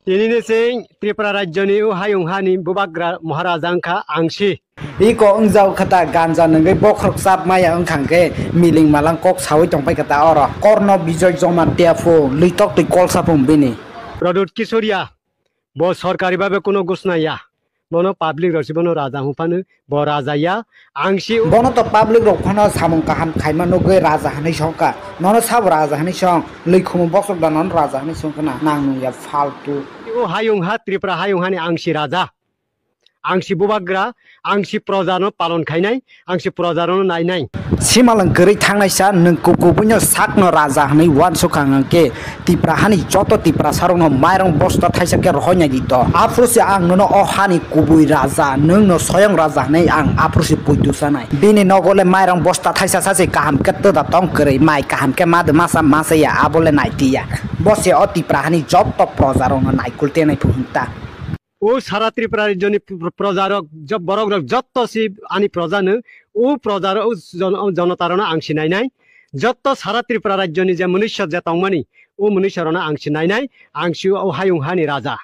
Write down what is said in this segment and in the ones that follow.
Ini sing Tripura Rajani Hayung Hani Bubagra Maharajangka Angsi. Iko engjau kata ganja nengge bokrok sap maya engkangke miling malang kok sawi tongpai kata ora korno bijoy joma tiafo litok ti kol sapum bini Produk Kisoria bo sorkari babe kono gusna ya bono public rosi bono raja hupanu bo raja ya angsi bono to public rok phano samung kaham khaima no ge raja hani songka nono sab raja hani song likhum boksok da non raja hani song kana nang ya faltu o Hayung Ha Tripura Hayung Hani angsi raja Angsi Bubagra angsi projano palon khainai angsi projano nainai simalang geri thangnai sa nung kukupunyo sakno raja hani wan sokangke Tripura hani joto Tripura sarongno mairong bosta thaisa ke rohnya gitu afrusi ang nono o hani kubui raja nung no soyong raja hani ang afrusi puitu sanai bini nogole mairong bosta thaisa sase kaham ketto da tong geri mai kaham ke mad masa masa ya abole naitiya bose o Tripura hani joto projarong naikulte nai puhunta O সারা ত্রিপুরার জন্য প্রজারক বরক যত শিব আনি প্রজানো ও প্রজার জনতারণা আংশি নাই নাই যত সারা ত্রিপুরা রাজ্যনি যে মনুষ্য যে তংমানি ও মনুষ্যরণা আংশি নাই নাই আংশি ও হায়ুং হানি রাজা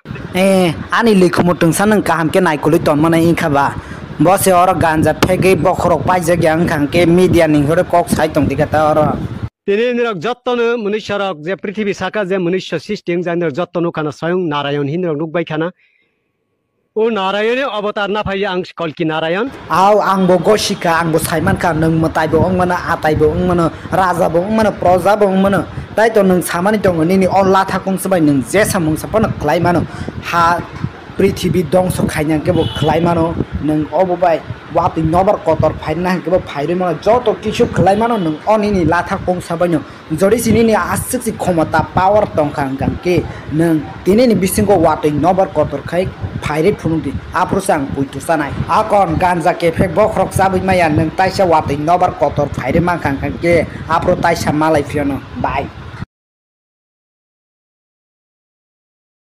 আনি লিখমু টংসা নং কাহামকে নাইকুলি তনমানে ইনখাবা বসে অর গাঞ্জা ফেগে বখরক পাইজে গ্যাং খাংকে মিডিয়া নিহরে কক সাই তং দিকাতা অর তিনি নিরক যত্তনো মনুষ্যরক যে পৃথিবী সাকা যে মনুষ্য সৃষ্টি জানির যত্তনো খানা স্বয়ং নারায়ণ হিন্দ্রক নুকবাই খানা O Narayane avatar na phai ang Kalki Narayan. Aw ang bo goshika ang bo saiman ka nung matai bo ong mana atai bo ong mana raja bo ong mana proja bo ong mana tai to nung samani tong ni on la tha kong sabai nung je samung sapana khlai mano ha পৃথিবী ধ্বংস খাইনা কেবল খেলাই মানো নং অববাই ওয়াতি নবার কতর ফাইনা কেবল ফাইরে মানে যত কিছু খেলাই মানো নং অনিনি লাথা কং সাবাইনো জড়িসিনি আসিসি ক্ষমতা পাওয়ার টংখাংকে নং তিনিনি বিসিংকো ওয়াতি নবার কতর খাই ফাইরে ফুনুদি আপ্রসাং পুইতু সানাই আকন গাঞ্জা কেফে বখরক সাবই মায়া নং তাইসা ওয়াতি নবার কতর ফাইরে মাংখাংকে আপ্রো তাইসা মালাই ফিয়নো বাই